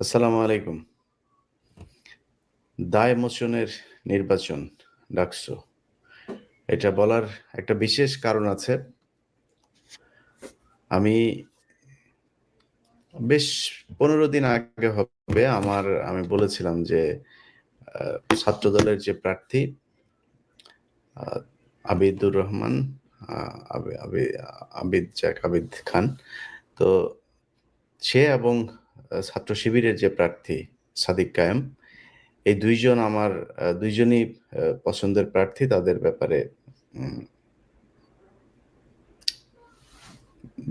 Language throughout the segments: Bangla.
আসসালামু আলাইকুম। দায় মোচনের নির্বাচন ডাকসু। এটা বলার একটা বিশেষ কারণ আছে। আমি বেশ ১৫ দিন আগে হবে আমি বলেছিলাম যে আ ছাত্রদলের যে প্রার্থী আ আবিদুর রহমান আ আবি আবি আবিদ খান। তো সে এবং ছাত্র শিবিরের যে প্রার্থী সাদিক কায়েম, এই ২ জন আমার ২ জনই পছন্দের প্রার্থী। তাদের ব্যাপারে উম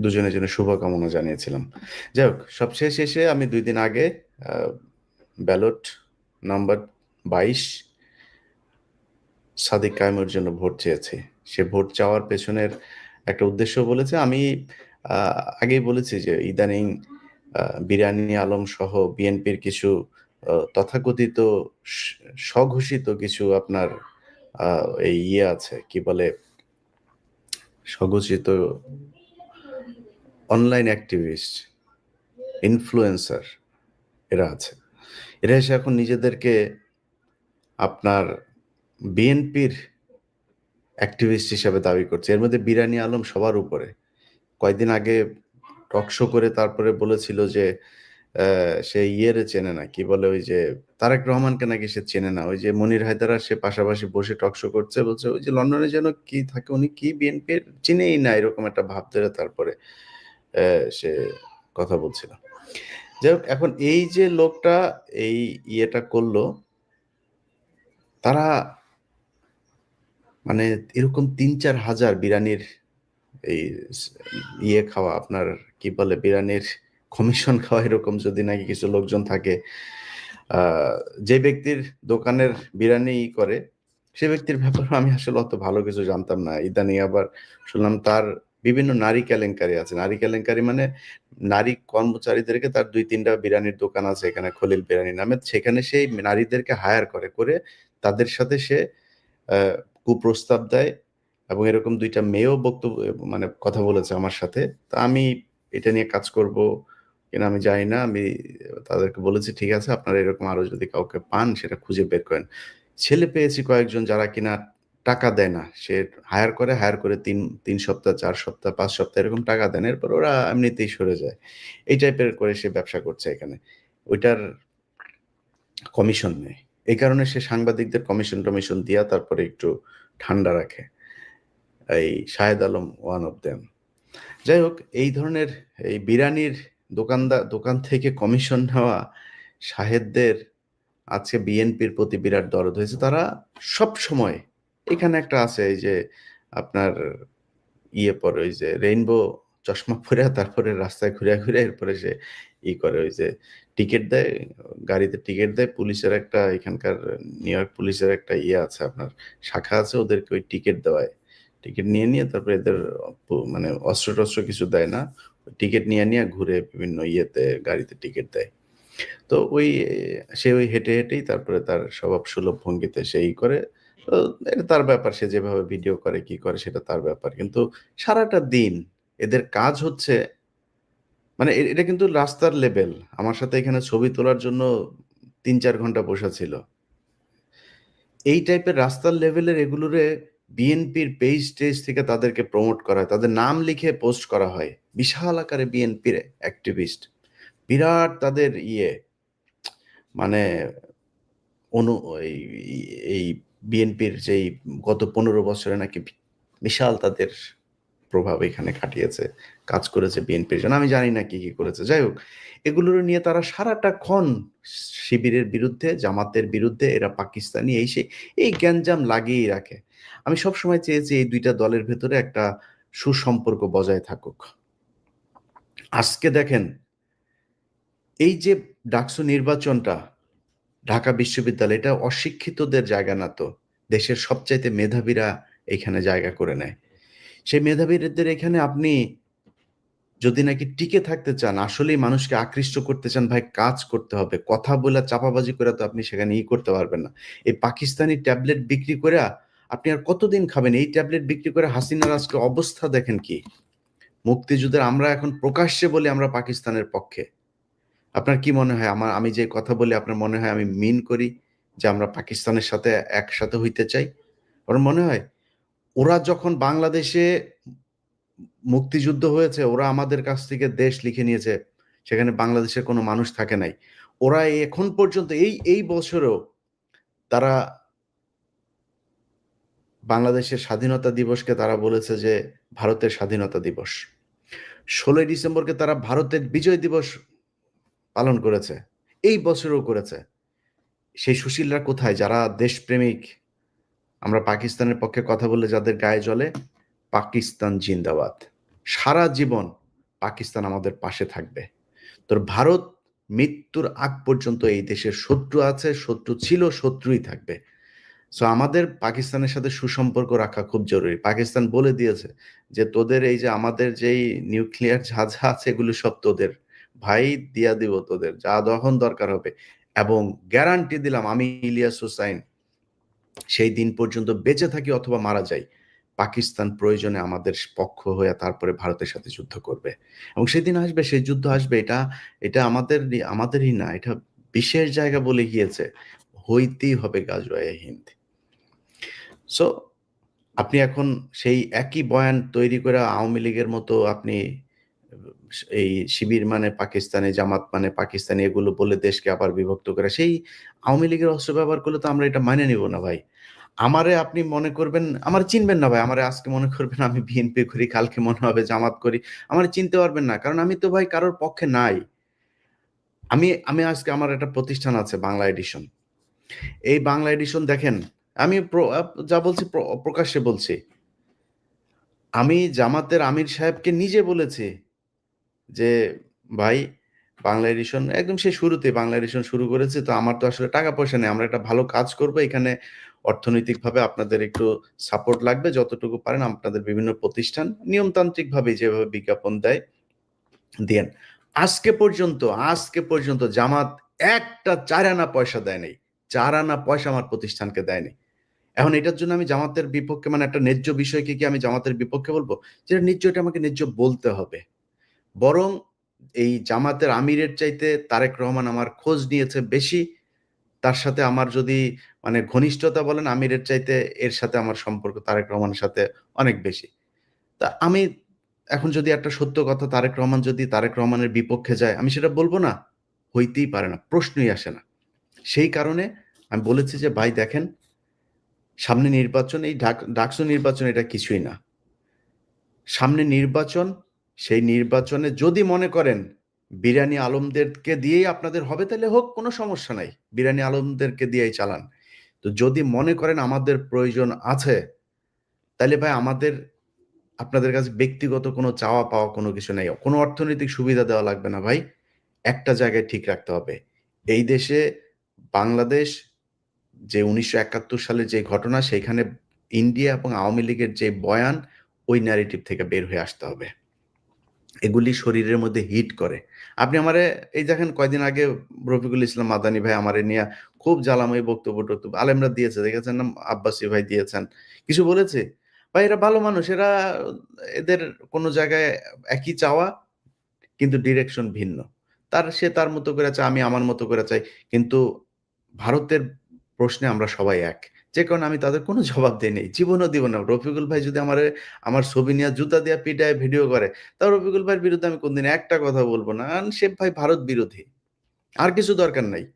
দুজনের জন্য শুভকামনা জানিয়েছিলাম। যাই হোক, সবশেষ এসে আমি ২ দিন আগে আ ব্যালট নাম্বার ২২ সাদিক কায়েমের জন্য ভোট চেয়েছি। সে ভোট চাওয়ার পেছনের একটা উদ্দেশ্য বলেছে। আমি আ আগেই বলেছি যে ইদানিং বিরানী আলম সহ বিএনপির কিছু তথাকথিত স স্বঘোষিত কিছু আপনার আ এই ইয়ে আছে, কি বলে? স্বঘোষিত অনলাইন অ্যাক্টিভিস্ট, ইনফ্লুয়েন্সার এরা আছে। এরা এসে এখন নিজেদেরকে আপনার বিএনপির অ্যাক্টিভিস্ট হিসাবে দাবি করছে। এর মধ্যে বিরানী আলম সবার উপরে। কয়েকদিন আগে টক শো করে তারপরে বলেছিল যে সে ইয়েরে চেনে না। কি বলে? ওই যে তারেক রহমানকে নাকি সে চেনে না। ওই যে মনির হায়দার সে পাশাপাশি বসে টক শো করছে। বলছে ওই যে লন্ডনে যেন কি থাকে, উনি কি বিএনপির চিনেই না, এরকম একটা ভাব ধরে তারপরে সে কথা বলছিল। যাই হোক, এখন এই যে লোকটা এই ইয়েটা করল, তারা মানে এরকম ৩-৪ হাজার বিরানির এই স ইয়ে খাওয়া, আপনার কি বলে? বিরানির কমিশন খাওয়া, এরকম যদি নাকি কিছু লোকজন থাকে, আ যে ব্যক্তির দোকানের বিরানি করে, সে ব্যক্তির ব্যাপারে আমি আসলে অত ভালো কিছু জানতাম না। ইদানিং আবার শুনলাম তার বিভিন্ন নারী কেলেঙ্কারি আছে। নারী কেলেঙ্কারি মানে নারী কর্মচারীদেরকে, তার ২-৩ টা বিরানির দোকান আছে এখানে, খলিল বিরানি নামে। সেখানে সেই নারীদেরকে হায়ার করে তাদের সাথে সে আ কুপ্রস্তাব দেয় এবং এরকম ২ টা মেয়েও মানে কথা বলেছে আমার সাথে। তো আমি এটা নিয়ে কাজ করব কিনা আমি জানি না। আমি তাদেরকে বলেছি, "ঠিক আছে, আপনারা এরকম আরো যদি কাউকে পান সেটা খুঁজে বের করেন।" ছেলে পেয়েছি কয়েকজন যারা কিনা টাকা দেয় না। সে হায়ার করে ৩ সপ্তাহ, ৪ সপ্তাহ, ৫ সপ্তাহ এরকম টাকা দেন। এরপর ওরা এমনিতেই সরে যায়। এই টাইপের করে সে ব্যবসা করছে এখানে। ওইটার কমিশন নেয়। এই কারণে সে সাংবাদিকদের কমিশন-টমিশন দিয়া তারপরে একটু ঠান্ডা রাখে। এই Shahed Alam one of them. যাই হোক, এই ধরনের এই বিরানির দোকান থেকে কমিশন নেওয়া শাহেদদের আজকে বিএনপির প্রতি বিরাট দরদ হয়েছে। তারা সবসময় এখানে একটা আছে, এই যে আপনার ইয়ে পরে, ওই যে রেইনবো চশমা পইরা তারপরে রাস্তায় ঘুইরা এরপরে সে করে, ওই যে টিকেট দেয়, গাড়িতে টিকেট দেয়। পুলিশের একটা এখানকার নিউ ইয়র্ক পুলিশের একটা ইয়ে আছে, আপনার শাখা আছে, ওদেরকে ওই টিকেট দেওয়ায়। টিকেট নিয়ে তারপরে এদের মানে অস্ত্র-টস্ত্র কিছু দেয় না। টিকেট নিয়ে ঘুরে বিভিন্ন গাড়িতে টিকেট দেয়। তো সে ওই হেঁটেই তারপরে তার স্বভাবসুলভ ভঙ্গিতে করে। তো এটা তার ব্যাপার। সে যেভাবে ভিডিও করে, কি করে সেটা তার ব্যাপার। কিন্তু সারাটা দিন এদের কাজ হচ্ছে, মানে এটা কিন্তু রাস্তার লেভেল। আমার সাথে এখানে ছবি তোলার জন্য ৩-৪ ঘন্টা বসা ছিল। এই টাইপের রাস্তার লেভেলের এগুলোরে বিএনপির পেজ-টেজ থেকে তাদেরকে প্রমোট করা হয়। তাদের নাম লিখে পোস্ট করা হয়। বিশাল আকারে বিএনপির অ্যাক্টিভিস্ট। বিরাট তাদের মানে অনু এই এই বিএনপির যেই গত ১৫ বছরে নাকি বিশাল তাদের প্রভাব এখানে খাটিয়েছে, কাজ করেছে বিএনপির জন্য। আমি জানি না কি করেছে। যাই হোক, এগুলোর নিয়ে তারা সারাটাক্ষণ শিবিরের বিরুদ্ধে, জামাতের বিরুদ্ধে, এরা পাকিস্তানি, এই সেই, এই গ্যাঞ্জাম লাগিয়েই রাখে। আমি সবসময় চেয়েছি এই ২ টা দলের ভেতরে একটা সুসম্পর্ক বজায় থাকুক। আজকে দেখেন, এই যে ডাকসু নির্বাচনটা, ঢাকা বিশ্ববিদ্যালয়, এটা অশিক্ষিতদের জায়গা না তো। দেশের সবচাইতে মেধাবীরা এখানে জায়গা করে নেয়। সেই মেধাবীদের এখানে আপনি যদি নাকি টিকে থাকতে চান, আসলেই মানুষকে আকৃষ্ট করতে চান, ভাই কাজ করতে হবে। কথা বইলা চাপাবাজি করে তো আপনি সেখানে করতে পারবেন না। এই পাকিস্তানি ট্যাবলেট বিক্রি কইরা আপনি আর কতদিন খাবেন? এই ট্যাবলেট বিক্রি করে হাসিনার আজকে অবস্থা দেখেন কি? মুক্তিযুদ্ধের আমরা এখন প্রকাশ্যে বলি আমরা পাকিস্তানের পক্ষে। আপনার কি মনে হয় আমি যে কথা বলি আপনার মনে হয় আমি মিন করি যে আমরা পাকিস্তানের সাথে একসাথে হইতে চাই? আমার মনে হয় ওরা যখন বাংলাদেশে মুক্তিযুদ্ধ হয়েছে ওরা আমাদের কাছ থেকে দেশ লিখে নিয়েছে। সেখানে বাংলাদেশের কোনো মানুষ থাকে নাই। ওরা এখন পর্যন্ত এই বছরেও তারা বাংলাদেশের স্বাধীনতা দিবসকে তারা বলেছে যে ভারতের স্বাধীনতা দিবস। ১৬ই ডিসেম্বরকে তারা ভারতের বিজয় দিবস পালন করেছে। এই বছরেও করেছে। সেই সুশীলরা কোথায়? যারা দেশপ্রেমিক, আমরা পাকিস্তানের পক্ষে কথা বললে যাদের গায়ে জ্বলে, পাকিস্তান জিন্দাবাদ। সারা জীবন পাকিস্তান আমাদের পাশে থাকবে। তোর ভারত মৃত্যুর আগ পর্যন্ত এই দেশের শত্রু আছে, শত্রু ছিল, শত্রুই থাকবে। সো আমাদের পাকিস্তানের সাথে সুসম্পর্ক রাখা খুব জরুরি। পাকিস্তান বলে দিয়েছে যে তোদের এই যে আমাদের যেই নিউক্লিয়ার যা আছে এগুলো সব তোদের। ভাই দিয়া দিব তোদের যা যখন দরকার হবে। এবং গ্যারান্টি দিলাম আমি ইলিয়াস হোসাইন সেই দিন পর্যন্ত বেঁচে থাকি অথবা মারা যাই, পাকিস্তান প্রয়োজনে আমাদের পক্ষ হয়ে তারপরে ভারতের সাথে যুদ্ধ করবে। এবং সেদিন আসবে, সেই যুদ্ধ আসবে। এটা আমাদেরই না, এটা বিশেষ জায়গা বলে গিয়েছে। হইতেই হবে গাজওয়ে হিন্দ। সো আপনি এখন সেই একই বয়ান তৈরি করে আওয়ামী লীগের মতো আপনি এই শিবির মানে পাকিস্তানি, জামাত মানে পাকিস্তানি এগুলো বলে দেশকে আবার বিভক্ত করে সেই আওয়ামী লীগের অস্ত্র ব্যবহার করলে তো আমরা এটা মাইনে নিব না ভাই। আমারে আপনি মনে করবেন, আমারে চিনবেন না ভাই। আমারে আজকে মনে করবেন আমি বিএনপি করি, কালকে মনে হবে জামাত করি। আমারে চিনতে পারবেন না। কারণ আমি তো ভাই কারোর পক্ষে নাই। আমি আমি আজকে আমার একটা প্রতিষ্ঠান আছে বাংলা এডিশন। এই বাংলা এডিশন দেখেন, আমি যা বলছি প্রকাশ্যে বলছি। আমি জামাতের আমির সাহেবকে নিজে বলেছি যে, "ভাই বাংলা এডিশন" একদম সেই শুরুতে বাংলা এডিশন শুরু করেছি। তো আমার তো আসলে টাকা পয়সা নেই। আমরা একটা ভালো কাজ করব। এখানে অর্থনৈতিকভাবে আপনাদের একটু সাপোর্ট লাগবে। যতটুকু পারেন আপনাদের বিভিন্ন প্রতিষ্ঠান নিয়মতান্ত্রিকভাবে যেভাবে বিজ্ঞাপন দেয়, দিয়েন। আজকে পর্যন্ত জামাত একটা ৪ আনা পয়সা দেয় নাই। ৪ আনা পয়সা আমার প্রতিষ্ঠানকে দেয়নি। এখন এটার জন্য আমি জামাতের বিপক্ষে মানে একটা ন্যায্য বিষয়কে কি আমি জামাতের বিপক্ষে বলব? যেটা ন্যায্য এটা আমাকে ন্যায্য বলতে হবে। বরং এই জামাতের আমিরের চাইতে তারেক রহমান আমার খোঁজ নিয়েছে বেশি। তার সাথে আমার যদি মানে ঘনিষ্ঠতা বলেন আমিরের চাইতে এর সাথে আমার সম্পর্ক তারেক রহমানের সাথে অনেক বেশি। তা আমি এখন যদি একটা সত্য কথা তারেক রহমান যদি তারেক রহমানের বিপক্ষে যায় আমি সেটা বলব না? হইতেই পারে না। প্রশ্নই আসে না। সেই কারণে আমি বলেছি যে, "ভাই দেখেন, সামনে নির্বাচন এই ডাকসু নির্বাচন এটা কিছুই না। সামনে নির্বাচন, সেই নির্বাচনে যদি মনে করেন বিরানী আলমদেরকে দিয়েই আপনাদের হবে তাহলে হোক কোনো সমস্যা নাই। বিরানী আলমদেরকে দিয়েই চালান। তো যদি মনে করেন আমাদের প্রয়োজন আছে, তাইলে ভাই আমাদের আপনাদের কাছে ব্যক্তিগত কোনো চাওয়া পাওয়া কোনো কিছু নাই। কোনো অর্থনৈতিক সুবিধা দেওয়া লাগবে না ভাই। একটা জায়গায় ঠিক রাখতে হবে। এই দেশে বাংলাদেশ যে ১৯৭১ সালের যে ঘটনা সেইখানে ইন্ডিয়া এবং আওয়ামী লীগের যে বয়ান ওই ন্যারেটিভ থেকে বের হয়ে আসতে হবে। এগুলি শরীরের মধ্যে হিট করে। আপনি আমারে এই দেখেন কয়দিন আগে রফিকুল ইসলাম মাদানী ভাই আমারে নিয়া খুব জ্বালাময়ী বক্তব্য-টক্তব্য আলেমরা দিয়েছে। দেখেছেন না? আব্বাসী ভাই দিয়েছেন। কিছু বলেছে? ভাই এরা ভালো মানুষ। এদের কোন জায়গায় একই চাওয়া কিন্তু ডিরেকশন ভিন্ন। সে তার মতো করে চায়, আমি আমার মতো করে চাই। কিন্তু ভারতের প্রশ্নে আমরা সবাই এক। যে কারণে আমি তাদের কোনো জবাব দেই নাই। জীবনেও দিব না। রফিকুল ভাই যদি আমার ছবি নিয়া জুতা দিয়া পিটায় ভিডিও করে, তাও রফিকুল ভাইয়ের বিরুদ্ধে আমি কোনদিন একটা কথা বলব না। কারণ সে ভাই ভারত বিরোধী। আর কিছু দরকার নাই।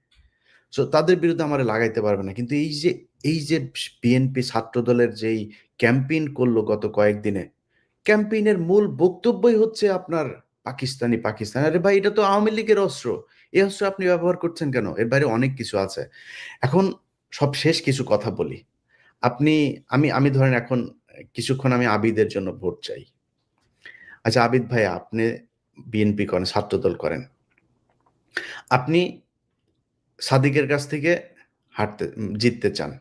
সো তাদের বিরুদ্ধে আমারে লাগাইতে পারবে না। কিন্তু এই যে বিএনপি ছাত্রদলের যেই ক্যাম্পেইন করলো গত কয়েকদিনে, ক্যাম্পেইনের মূল বক্তব্যই হচ্ছে আপনার পাকিস্তানি। আরে ভাই এটা তো আওয়ামী লীগের অস্ত্র। এই অস্ত্র আপনি ব্যবহার করছেন কেন? এর বাইরে অনেক কিছু আছে। এখন সবশেষ কিছু কথা বলি। আপনি আমি ধরেন এখন কিছুক্ষণ আমি আবিদের জন্য ভোট চাই। আচ্ছা আবিদ ভাই আপনি বিএনপি করেন, ছাত্রদল করেন। আপনি সাদিকের কাছ থেকে জিততে চান।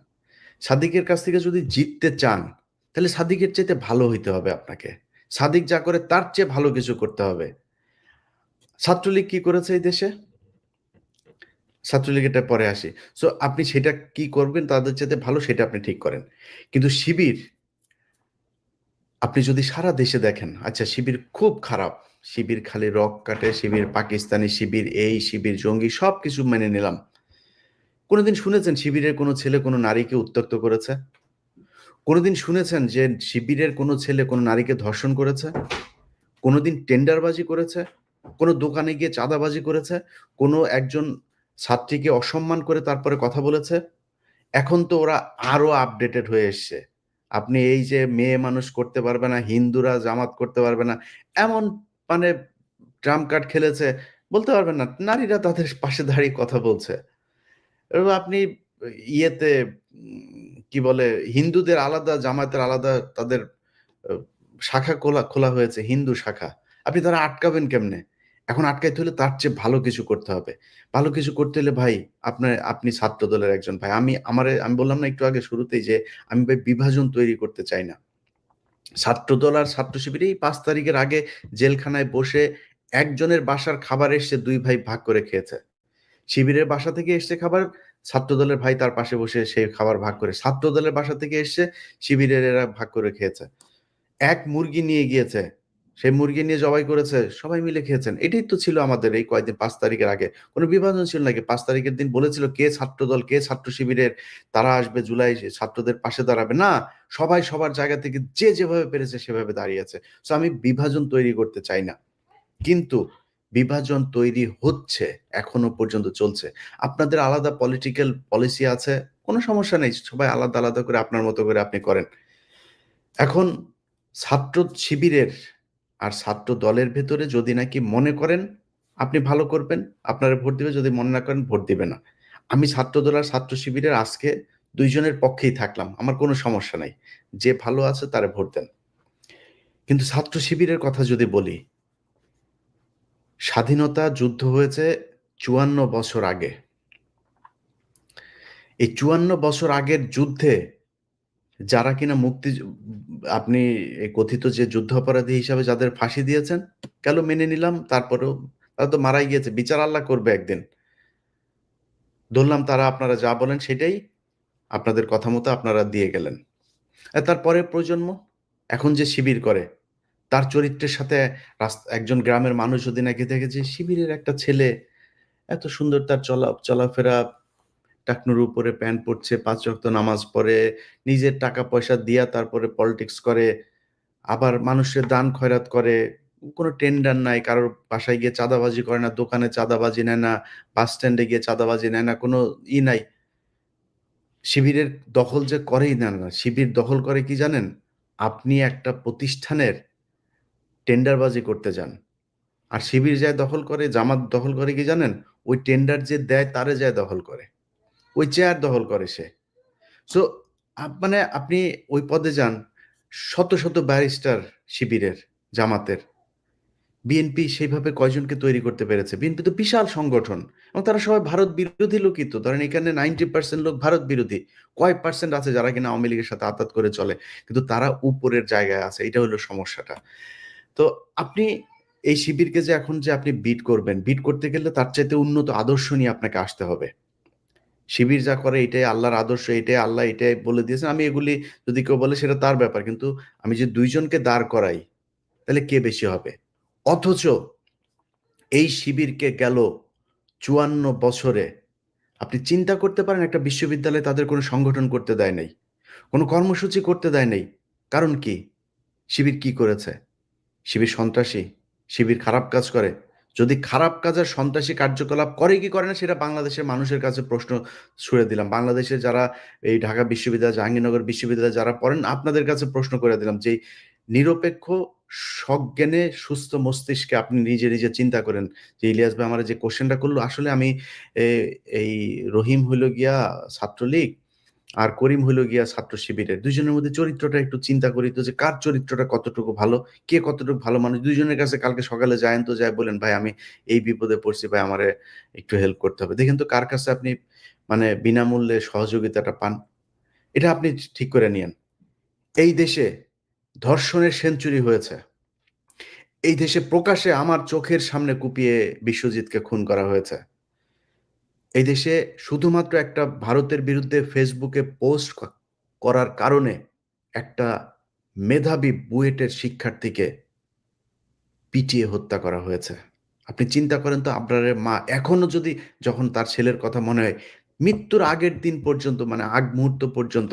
সাদিকের কাছ থেকে যদি জিততে চান, তাহলে সাদিকের চাইতে ভালো হইতে হবে আপনাকে। সাদিক যা করে তার চেয়ে ভালো কিছু করতে হবে। ছাত্রলীগ কি করেছে এই দেশে? ছাত্রলীগেরটা পরে আসি। সো আপনি সেটা কি করবেন তাদের চাইতে ভালো সেটা আপনি ঠিক করেন। কিন্তু শিবির, আপনি যদি সারা দেশে দেখেন, আচ্ছা শিবির খুব খারাপ। শিবির খালি রক কাটে, শিবির পাকিস্তানি, শিবির এই, শিবির জঙ্গি, সবকিছু মেনে নিলাম। কোনোদিন শুনেছেন শিবিরের কোনো ছেলে কোনো নারীকে উত্ত্যক্ত করেছে? কোনোদিন শুনেছেন যে শিবিরের কোনো ছেলে কোনো নারীকে ধর্ষণ করেছে? কোনোদিন টেন্ডারবাজি করেছে? কোনো দোকানে গিয়ে চাঁদাবাজি করেছে? কোনো একজন ছাত্রীকে অসম্মান করে তারপরে কথা বলেছে? এখন তো ওরা আরো আপডেটেড হয়ে এসছে। আপনি এই যে মেয়ে মানুষ করতে পারবে না, হিন্দুরা জামাত করতে পারবে না, এমন মানে ট্রাম্প কার্ড খেলেছে, বলতে পারবেন না। নারীরা তাদের পাশে দাঁড়িয়ে কথা বলছে। এবং আপনি ইয়েতে কি বলে, হিন্দুদের আলাদা, জামায়াতের আলাদা তাদের শাখা খোলা খোলা হয়েছে, হিন্দু শাখা। আপনি তারা আটকাবেন কেমনে? এখন আটকাইতে হলে তার চেয়ে ভালো কিছু করতে হবে। ভালো কিছু করতে হলে ভাই, আপনি ছাত্র দলের একজন ভাই। আমি বললাম না একটু আগে শুরুতেই যে আমি ভাই বিভাজন তৈরি করতে চাই না। ছাত্রদল আর ছাত্র শিবির এই ৫ তারিখের আগে জেলখানায় বসে একজনের বাসার খাবার এসছে ২ ভাই ভাগ করে খেয়েছে। শিবিরের বাসা থেকে এসছে খাবার, ছাত্রদলের ভাই তার পাশে বসে সেই খাবার ভাগ করে, ছাত্রদলের বাসা থেকে এসছে, শিবিরের এরা ভাগ করে খেয়েছে। এক মুরগি নিয়ে গিয়েছে, সেই মুরগি নিয়ে জবাই করেছে, সবাই মিলে খেয়েছেন। এটাই তো ছিল আমাদের এই কয়েকদিন ৫ তারিখের আগে। কোনো বিভাজন ছিল নাকি? ৫ তারিখের দিন বলেছিল কে ছাত্রদল, কে ছাত্র শিবিরের, তারা আসবে জুলাই ছাত্রদের পাশে দাঁড়াবে। না, সবাই সবার জায়গা থেকে যে যেভাবে পেরেছে সেভাবে দাঁড়িয়েছে। সো আমি বিভাজন তৈরি করতে চাই না। কিন্তু বিভাজন তৈরি হচ্ছে, এখনো পর্যন্ত চলছে। আপনাদের আলাদা পলিটিক্যাল পলিসি আছে, কোনো সমস্যা নেই। সবাই আলাদা, আলাদা করে আপনার মতো করে আপনি করেন। এখন ছাত্র শিবিরের আর ছাত্র দলের ভেতরে যদি নাকি মনে করেন আপনি ভালো করবেন, আপনারা ভোট দিবে, যদি মনে না করেন ভোট দিবে না। আমি ছাত্রদল আর ছাত্র শিবিরের আজকে ২ জনের পক্ষেই থাকলাম। আমার কোনো সমস্যা নাই। যে ভালো আছে তারে ভোট দেন। কিন্তু ছাত্র শিবিরের কথা যদি বলি, স্বাধীনতা যুদ্ধ হয়েছে ৫৪ বছর আগে। এই ৫৪ বছর আগের যুদ্ধে যারা কিনা আপনি এই কথিত যে যুদ্ধাপরাধী হিসাবে যাদের ফাঁসি দিয়েছেন, গেল মেনে নিলাম, তারপরেও তারা তো মারাই গিয়েছে। বিচার আল্লাহ করবে একদিন। ধরলাম তারা আপনারা যা বলেন সেটাই, আপনাদের কথা মতো আপনারা দিয়ে গেলেন। তার পরের প্রজন্ম এখন যে শিবির করে, তার চরিত্রের সাথে একজন গ্রামের মানুষ যদি নাকি দেখে যে শিবিরের একটা ছেলে এত সুন্দর, তার চলাফেরা, টাকনুর উপরে প্যান্ট পরছে, ৫ ওয়াক্ত নামাজ পড়ে, নিজের টাকা পয়সা দিয়া তারপরে পলিটিক্স করে, আবার মানুষের দান খয়রাত করে, কোনো টেন্ডার নাই, কারোর বাসায় গিয়ে চাঁদাবাজি করে না, দোকানে চাঁদাবাজি নেয় না, বাস স্ট্যান্ডে গিয়ে চাঁদাবাজি নেয় না, কোনো নাই। শিবিরের দখল যে করেই না, শিবির দখল করে কি জানেন? আপনি একটা প্রতিষ্ঠানের টেন্ডারবাজি করতে যান। আর শিবির যায় দখল করে, জামাত দখল করে কি জানেন? ওই টেন্ডার যে দেয় তারে যায় দখল করে। ওই চেয়ার দখল করে সে। সো মানে আপনি ওই পদে যান, শত, শত ব্যারিস্টার শিবিরের, জামাতের। বিএনপি সেইভাবে কয়জনকে তৈরি করতে পেরেছে? বিএনপি তো বিশাল সংগঠন এবং তারা সবাই ভারত বিরোধী লোকই তো। ধরেন এখানে 90% লোক ভারত বিরোধী। কয় পার্সেন্ট আছে যারা কিনা আওয়ামী লীগের সাথে আঁতাত করে চলে। কিন্তু তারা উপরের জায়গায় আছে। এইটা হলো সমস্যাটা। তো আপনি এই শিবিরকে যে এখন যে আপনি বিট করবেন, বিট করতে গেলে তার চাইতে উন্নত আদর্শ নিয়ে আপনাকে আসতে হবে। শিবির যা করে এটাই আল্লাহর আদর্শ, এটাই আল্লাহ, এটাই বলে দিয়েছেন। আমি এগুলি যদি কেউ বলে সেটা তার ব্যাপার। কিন্তু আমি যে ২ জনকে দাঁড় করাই, তাহলে কে বেশি হবে? অথচ এই শিবিরকে গেল ৫৪ বছরে আপনি চিন্তা করতে পারেন, একটা বিশ্ববিদ্যালয়ে তাদের কোনো সংগঠন করতে দেয় নাই। কোনো কর্মসূচি করতে দেয় নাই। কারণ কি? শিবির কি করেছে? শিবির সন্ত্রাসী? শিবির খারাপ কাজ করে? যদি খারাপ কাজ আর সন্ত্রাসী কার্যকলাপ করে কি করে না সেটা বাংলাদেশের মানুষের কাছে প্রশ্ন ছুড়ে দিলাম। বাংলাদেশে যারা এই ঢাকা বিশ্ববিদ্যালয়, জাহাঙ্গীরনগর বিশ্ববিদ্যালয়ে যারা পড়েন, আপনাদের কাছে প্রশ্ন করে দিলাম যে নিরপেক্ষ সজ্ঞানে সুস্থ মস্তিষ্কে আপনি নিজে, নিজে চিন্তা করেন যে ইলিয়াস ভাই আমারে যে কোয়েশ্চেনটা করলো, আসলে আমি এ এই রহিম হইলো গিয়া ছাত্রলীগ আর করিম হইল গিয়া ছাত্র শিবিরের। ২ জনের মধ্যে চরিত্রটা একটু চিন্তা করি তো, যে কার চরিত্রটা কতটুকু ভালো, কে কতটুকু ভালো মানুষ। ২ জনের কাছে কালকে সকালে যায়েন তো, যায়ে বলেন, "ভাই আমি এই বিপদে পড়ছি ভাই, আমারে একটু হেল্প করতে হবে।" দেখেন তো কার কাছে আপনি মানে বিনামূল্যে সহযোগিতাটা পান। এটা আপনি ঠিক করে নিয়েন। এই দেশে ধর্ষণের সেঞ্চুরি হয়েছে। এই দেশে প্রকাশ্যে আমার চোখের সামনে কুপিয়ে বিশ্বজিৎকে খুন করা হয়েছে। এই দেশে শুধুমাত্র একটা ভারতের বিরুদ্ধে ফেসবুকে পোস্ট করার কারণে একটা মেধাবী বুয়েটের শিক্ষার্থীকে পিটিয়ে হত্যা করা হয়েছে। আপনি চিন্তা করেন তো আপনার মা এখনো যদি যখন তার ছেলের কথা মনে হয়, মৃত্যুর আগের দিন পর্যন্ত মানে আগ মুহূর্ত পর্যন্ত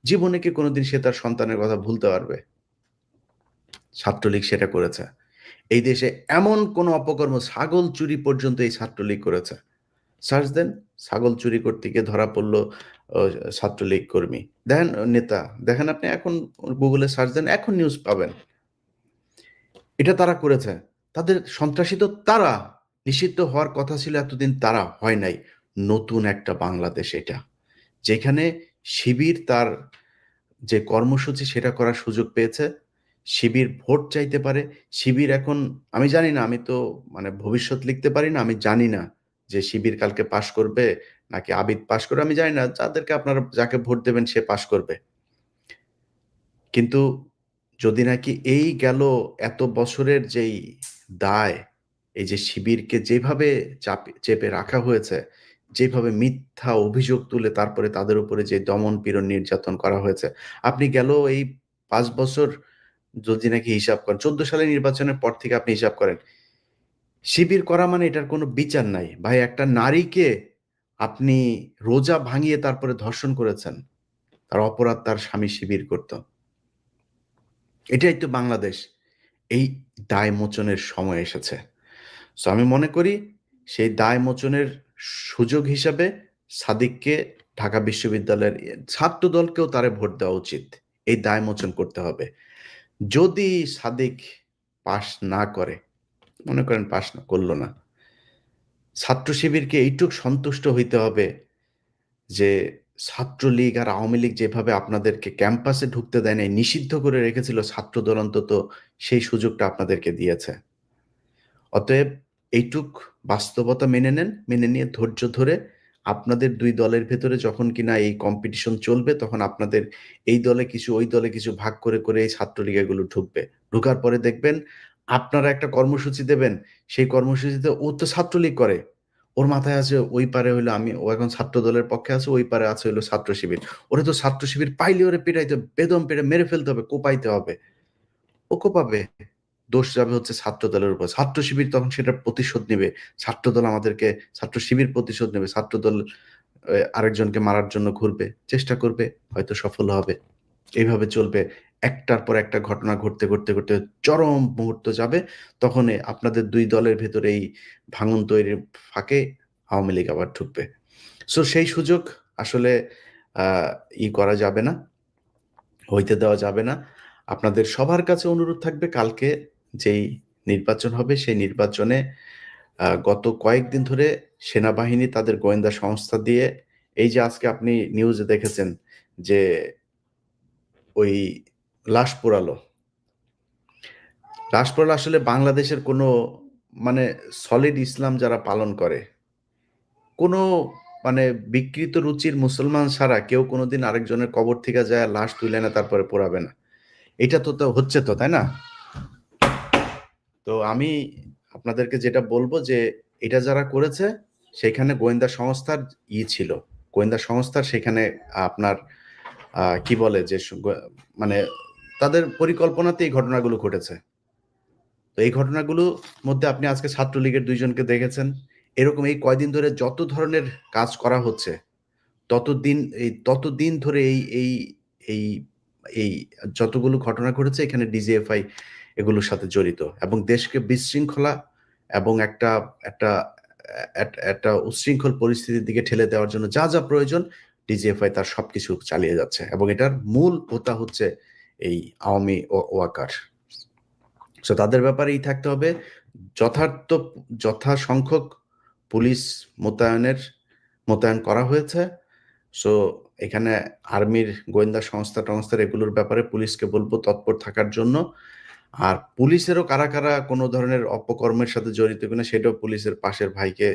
জীবনে কি কোনোদিন সে তার সন্তানের কথা ভুলতে পারবে? ছাত্রলীগ সেটা করেছে। এই দেশে এমন কোনো অপকর্ম ছাগল চুরি পর্যন্ত এই ছাত্রলীগ করেছে। সার্চ দেন, ছাগল চুরি করতে গিয়ে ধরা পড়ল অ ছাত্রলীগ কর্মী। দেখেন নেতা, দেখেন আপনি এখন গুগলে সার্চ দেন, এখন নিউজ পাবেন। এটা তারা করেছে। তাদের সন্ত্রাসী তো তারা। নিষিদ্ধ হওয়ার কথা ছিল এতদিন তারা, হয় নাই। নতুন একটা বাংলাদেশ এটা। যেখানে শিবির তার যে কর্মসূচি সেটা করার সুযোগ পেয়েছে। শিবির ভোট চাইতে পারে। শিবির এখন আমি জানি না, আমি তো মানে ভবিষ্যৎ লিখতে পারি না। আমি জানি না যে শিবির কালকে পাস করবে নাকি আবিদ পাস করবে। আমি জানি না। যাদেরকে আপনারা যাকে ভোট দেবেন সে পাস করবে। কিন্তু যদি নাকি এই গেল এত বছরের যেই দায়, এই যে শিবিরকে যেভাবে চেপে রাখা হয়েছে, যেভাবে মিথ্যা অভিযোগ তুলে তারপরে তাদের উপরে যে দমন-পীড়ন, নির্যাতন করা হয়েছে। আপনি গেল এই ৫ বছর যদি নাকি হিসাব করেন, ১৪ সালের নির্বাচনের পর থেকে আপনি হিসাব করেন। শিবির করা মানে এটার কোনো বিচার নাই। ভাই একটা নারীকে আপনি রোজা ভাঙিয়ে তারপরে ধর্ষণ করেছেন। তার অপরাধ তার স্বামী শিবির করত। এটাই তো বাংলাদেশ। এই দায় মোচনের সময় এসেছে। সো আমি মনে করি সেই দায় মোচনের সুযোগ হিসাবে সাদিককে ঢাকা বিশ্ববিদ্যালয়ের ছাত্রদলকেও তারে ভোট দেওয়া উচিত। এই দায় মোচন করতে হবে। যদি সাদিক পাস না করে, মনে করেন পাস না করল না, ছাত্র শিবিরকে এইটুক সন্তুষ্ট হইতে হবে যে ছাত্রলীগ আর আওয়ামী লীগ যেভাবে আপনাদেরকে ক্যাম্পাসে ঢুকতে দেয় নাই, নিষিদ্ধ করে রেখেছিল, ছাত্রদল অন্তত সেই সুযোগটা আপনাদেরকে দিয়েছে। অতএব এইটুক বাস্তবতা মেনে নেন, মেনে নিয়ে ধৈর্য ধরে আপনাদের ২ দলের ভেতরে যখন কিনা এই কম্পিটিশন চলবে, তখন আপনাদের এই দলে কিছু, ওই দলে কিছু ভাগ করে, করে এই ছাত্রলীগ এগুলো ঢুকবে। ঢুকার পরে দেখবেন আপনারা একটা কর্মসূচি দেবেন, সেই কর্মসূচিতে ও তো ছাত্রলীগ করে। ওর মাথায় আছে ওই পারে হইলো ও এখন ছাত্র দলের পক্ষে আছে, ওই পারে আছে হইলো ছাত্র শিবির। ওরে তো ছাত্র শিবির পাইলে ওরে পিটাইতে হবে, বেদম পিটায় মেরে ফেলতে হবে, কোপাইতে হবে। ও কোপাবে। দোষ যাবে হচ্ছে ছাত্র দলের উপর। ছাত্র শিবির তখন সেটার প্রতিশোধ নিবে। ছাত্রদল আমাদেরকে, ছাত্র শিবির প্রতিশোধ নেবে। ছাত্রদল আরেকজনকে মারার জন্য ঘুরবে, চেষ্টা করবে, হয়তো সফল হবে। এইভাবে চলবে। একটার পর একটা ঘটনা ঘটতে, ঘটতে, ঘটতে চরম মুহূর্ত যাবে। তখন আপনাদের ২ দলের ভেতরে এই ভাঙন তৈরির ফাঁকে আওয়ামী লীগ আবার ঢুকবে। সো সেই সুযোগ আসলে আ করা যাবে না, হইতে দেওয়া যাবে না। আপনাদের সবার কাছে অনুরোধ থাকবে কালকে যেই নির্বাচন হবে সেই নির্বাচনে গত কয়েকদিন ধরে সেনাবাহিনী তাদের গোয়েন্দা সংস্থা দিয়ে এই যে আজকে আপনি নিউজে দেখেছেন যে ওই লাশ পোড়ালো। লাশ পোড়ালো আসলে বাংলাদেশের কোনো মানে সলিড ইসলাম যারা পালন করে, কোনো মানে বিকৃত রুচির মুসলমান ছাড়া কেউ কোনোদিন আরেকজনের কবর থেকে যায় লাশ তুলে এনে তারপরে পোড়াবে না। এটা তো হচ্ছে তো, তাই না? তো আমি আপনাদেরকে যেটা বলব যে এটা যারা করেছে সেখানে গোয়েন্দা সংস্থার ছিল। গোয়েন্দা সংস্থার সেখানে আপনার কি বলে যে মানে তাদের পরিকল্পনাতে এই ঘটনাগুলো ঘটেছে। তো এই ঘটনাগুলোর মধ্যে আপনি আজকে ছাত্রলীগের ২ জনকে দেখেছেন। এরকম এই কয়দিন ধরে যত ধরনের কাজ করা হচ্ছে, ততদিন ধরে এই এই যতগুলো ঘটনা ঘটেছে এখানে ডিজিএফআই এগুলোর সাথে জড়িত এবং দেশকে বিশৃঙ্খলা এবং একটা একটা একটা উচ্ছৃঙ্খল পরিস্থিতির দিকে ঠেলে দেওয়ার জন্য যা, যা প্রয়োজন ডিজিএফআই তার সবকিছু চালিয়ে যাচ্ছে এবং এটার মূল হোতা হচ্ছে এই আওয়ামী ওয়াকার। সো তাদের ব্যাপারেই থাকতে হবে। যথার্থ যথাসংখ্যক পুলিশ মোতায়েন করা হয়েছে। সো এখানে আর্মির গোয়েন্দা সংস্থার এগুলোর ব্যাপারে পুলিশকে বলব তৎপর থাকার জন্য। আর পুলিশেরও কারা, কারা কোন ধরনের অপকর্মের সাথে জড়িত কিনা সেটাও পুলিশের পাশের ভাইকে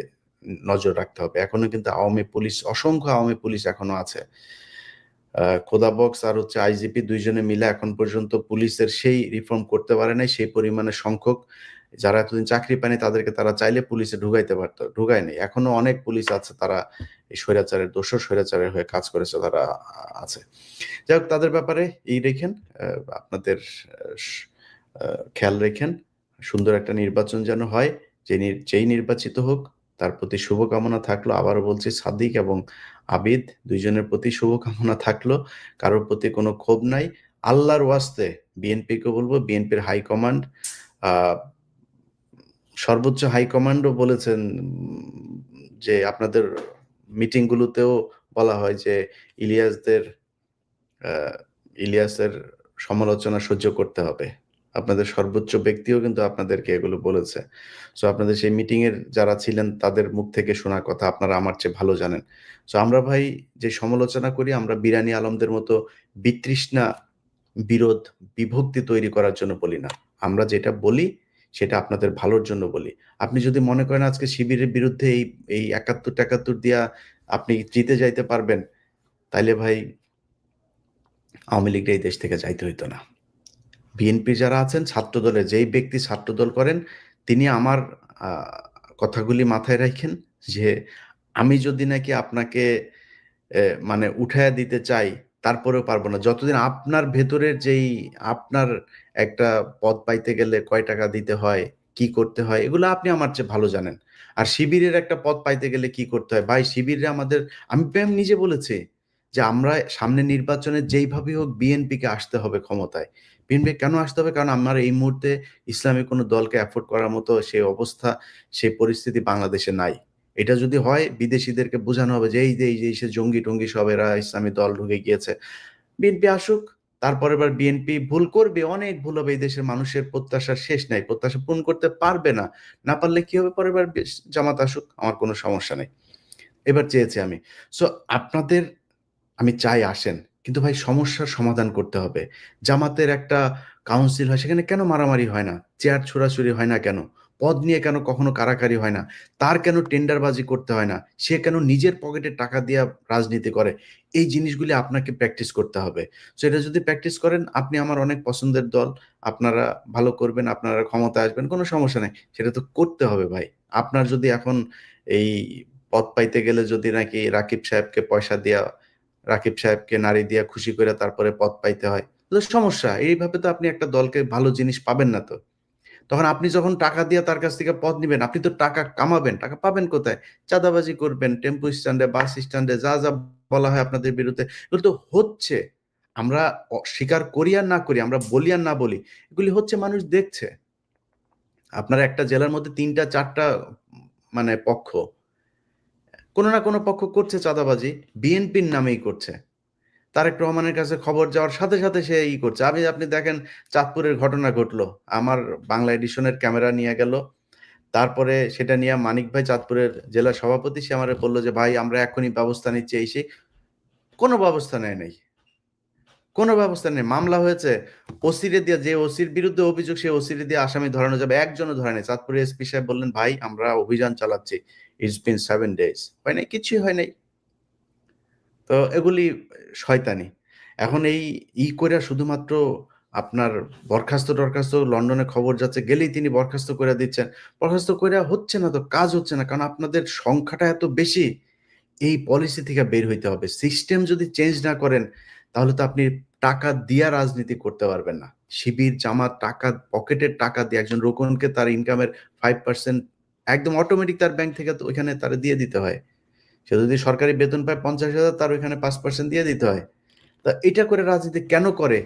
নজর রাখতে হবে। এখনো কিন্তু অসংখ্য আওয়ামী পুলিশ এখনো আছে। খোদা বক্স আর হচ্ছে আইজিপি ২ জনে মিলে এখন পর্যন্ত পুলিশের সেই রিফর্ম করতে পারে নাই। সেই পরিমাণে সংখ্যক যারা এতদিন চাকরি পায়নি তাদেরকে তারা চাইলে পুলিশে ঢুকাইতে পারত। ঢুকায় নাই। এখনো অনেক পুলিশ আছে তারা এই স্বৈরাচারের দোসর, স্বৈরাচারের হয়ে কাজ করেছে তারা আছে। যাই হোক তাদের ব্যাপারে রেখেন আপনাদের আ স আ খেয়াল রেখেন। সুন্দর একটা নির্বাচন যেন হয়, যেই নির্বাচিত হোক তার প্রতি শুভকামনা থাকলো। আবারও বলছি, সাদিক এবং আবিদ দুইজনের প্রতি শুভকামনা থাকলো। কারোর প্রতি কোনো ক্ষোভ নাই। আল্লাহর ওয়াস্তে বিএনপিকে বলবো, বিএনপির হাইকমান্ড, সর্বোচ্চ হাইকমান্ডও বলেছেন যে আপনাদের মিটিংগুলোতেও বলা হয় যে ইলিয়াসদের ইলিয়াসের সমালোচনা সহ্য করতে হবে। আপনাদের সর্বোচ্চ ব্যক্তিও কিন্তু আপনাদেরকে এগুলো বলেছে। সো আপনাদের সেই মিটিং এর যারা ছিলেন তাদের মুখ থেকে শোনা কথা আপনারা আমার চেয়ে ভালো জানেন। সো আমরা ভাই যে সমালোচনা করি, আমরা বিরানী আলমদের মতো বিতৃষ্ণা, বিরোধ, বিভক্তি তৈরি করার জন্য বলি না। আমরা যেটা বলি সেটা আপনাদের ভালোর জন্য বলি। আপনি যদি মনে করেন আজকে শিবিরের বিরুদ্ধে এই ৭১-৭১ দিয়া আপনি জিতে যাইতে পারবেন, তাইলে ভাই আওয়ামী লীগটা এই দেশ থেকে যাইতে হইতো না। বিএনপি যারা আছেন ছাত্রদলে, যেই ব্যক্তি ছাত্রদল করেন, তিনি আমার কথাগুলি মাথায় রাখেন যে আমি যদি নাকি আপনাকে মানে উঠাইয়া দিতে চাই, তারপরেও পারবো না। যতদিন আপনার ভেতরের যেই আপনার একটা পদ পাইতে গেলে কয় টাকা দিতে হয়, কি করতে হয়, এগুলো আপনি আমার চেয়ে ভালো জানেন। আর শিবিরের একটা পদ পাইতে গেলে কি করতে হয় ভাই, শিবিরে আমাদের, আমি নিজে বলেছি যে আমরা সামনে নির্বাচনে যেইভাবেই হোক বিএনপিকে আসতে হবে ক্ষমতায়। বিএনপি কেন আসতে হবে? কারণ আমার এই মুহূর্তে ইসলামী কোনো দলকে অ্যাফোর্ড করার মতো সেই অবস্থা, সেই পরিস্থিতি বাংলাদেশে নাই। এটা যদি হয়, বিদেশিদেরকে বোঝানো হবে যে এই সে জঙ্গি-টঙ্গি সব এরা ইসলামী দল ঢুকে গিয়েছে। বিএনপি আসুক, তারপরের বার বিএনপি ভুল করবে, অনেক ভুল হবে। এই দেশের মানুষের প্রত্যাশার শেষ নাই। প্রত্যাশা পূরণ করতে পারবে না। না পারলে কি হবে? পরের বার জামাত আসুক, আমার কোনো সমস্যা নেই। এবার চেয়েছি আমি। সো আপনাদের আমি চাই আসেন। কিন্তু ভাই সমস্যার সমাধান করতে হবে। জামাতের একটা কাউন্সিল হয়, সেখানে কেন মারামারি হয় না? চেয়ার ছোড়াছুড়ি হয় না কেন? পদ নিয়ে কেন কখনো কাড়াকাড়ি হয় না? তার কেন টেন্ডারবাজি করতে হয় না? সে কেন নিজের পকেটে টাকা দিয়া রাজনীতি করে? এই জিনিসগুলি আপনাকে প্র্যাকটিস করতে হবে। সো এটা যদি প্র্যাকটিস করেন, আপনি আমার অনেক পছন্দের দল। আপনারা ভালো করবেন, আপনারা ক্ষমতায় আসবেন, কোনো সমস্যা নাই। সেটা তো করতে হবে ভাই। আপনার যদি এখন এই পদ পাইতে গেলে যদি নাকি রাকিব সাহেবকে পয়সা দিয়া, রাকিব সাহেবকে নাড়ি দিয়া খুশি করে তারপরে পদ পাইতে হয়, তো সমস্যা। এইভাবে তো আপনি একটা দলকে ভালো জিনিস পাবেন না তো। তখন আপনি যখন টাকা দিয়ে তার কাছ থেকে পদ নিবেন, আপনি তো টাকা কামাবেন, টাকা পাবেন কোথায়? চাঁদাবাজি করবেন, টেম্পু স্ট্যান্ডে, বাস স্ট্যান্ডে, যা বলা হয় আপনাদের বিরুদ্ধে, এগুলো তো হচ্ছে। আমরা স্বীকার করি আর না করি, আমরা বলি আর না বলি, এগুলি হচ্ছে, মানুষ দেখছে। আপনার একটা জেলার মধ্যে ৩টা-৪টা মানে পক্ষ, কোনো না কোনো পক্ষ করছে চাঁদাবাজি, বিএনপির নামেই করছে। তারেক রহমানের কাছে খবর যাওয়ার সাথে সাথে সে করছে। আপনি দেখেন, চাঁদপুরের ঘটনা ঘটলো, আমার বাংলা এডিশনের ক্যামেরা নিয়ে গেল। তারপরে সেটা নিয়ে মানিক ভাই, চাঁদপুরের জেলা সভাপতি, সে আমারে বলল যে ভাই আমরা এখনই ব্যবস্থা নিচ্ছি, এই সেই। কোনো ব্যবস্থা নেয় নাই, কোনো ব্যবস্থা নেই। মামলা হয়েছে, ওসিরে দিয়ে, যে ওসির বিরুদ্ধে অভিযোগ সে ওসিরে দিয়ে আসামি ধরানো যাবে, একজনও ধরে নাই। চাঁদপুরের এসপি সাহেব বললেন ভাই আমরা অভিযান চালাচ্ছি, ইটস বিন 7 days, হয় নাই, কিছুই হয় নাই। তো এগুলি শয়তানি। এখন কইরা শুধুমাত্র আপনার বরখাস্ত লন্ডনে খবর যাচ্ছে, গেলেই তিনি বরখাস্ত কইরা দিচ্ছেন। বরখাস্ত কইরা হচ্ছে না তো, কাজ হচ্ছে না। কারণ আপনাদের সংখ্যাটা এত বেশি। এই পলিসি থেকে বের হইতে হবে। সিস্টেম যদি চেঞ্জ না করেন, তাহলে তো আপনি টাকা দিয়া রাজনীতি করতে পারবেন না। শিবির, জামাত টাকা, পকেটের টাকা দিয়ে একজন রোকনকে তার ইনকামের 5% একদম অটোমেটিক তার ব্যাংক থেকে তো ওইখানে তারে দিয়ে দিতে হয়। সে যদি সরকারি বেতন পায় ৫০,০০০, তার ওইখানে ৫% দিয়ে দিতে হয়। তা এটা করে রাজনীতি কেন করে?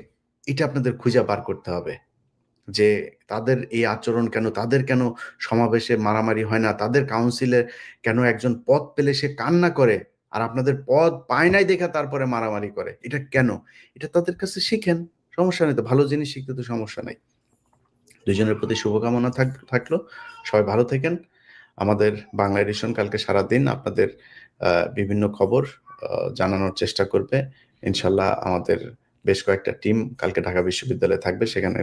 এটা আপনাদের খুঁজে বার করতে হবে। যে তাদের এই আচরণ কেন? তাদের কেন সমাবেশে মারামারি হয় না? তাদের কাউন্সিলে কেন একজন পদ পেলে সে কান্না করে? আর আপনাদের পদ পায় নাই দেইখা তারপরে মারামারি করে। এটা কেন? এটা তাদের কাছে শিখেন। সমস্যা নেই তো। ভালো জিনিস শিখতে তো সমস্যা নাই। ২ জনের প্রতি শুভকামনা থাকলো। সবাই ভালো থাকেন। আমাদের বাংলা এডিশন কালকে সারাদিন আপনাদের বিভিন্ন খবর আ জানানোর চেষ্টা করবে। ইনশাআল্লাহ আমাদের বেশ কয়েকটা টিম কালকে ঢাকা বিশ্ববিদ্যালয়ে থাকবে। সেখানে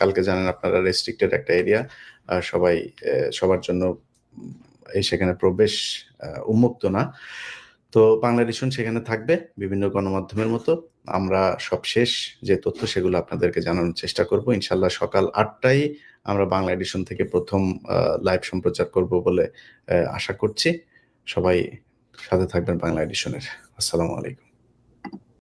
কালকে জানেন আপনারা রেস্ট্রিক্টেড একটা এরিয়া। সবাই সবার জন্য সেখানে প্রবেশ উন্মুক্ত না। তো বাংলা এডিশন সেখানে থাকবে বিভিন্ন গণমাধ্যমের মতো। আমরা সবশেষ যে তথ্য সেগুলো আপনাদেরকে জানানোর চেষ্টা করব। ইনশাআল্লাহ সকাল ৮টায় আমরা বাংলা এডিশন থেকে ১ম লাইভ সম্প্রচার করব বলে আশা করছি। সবাই সাথে থাকবেন বাংলা এডিশনের। আসসালামু আলাইকুম।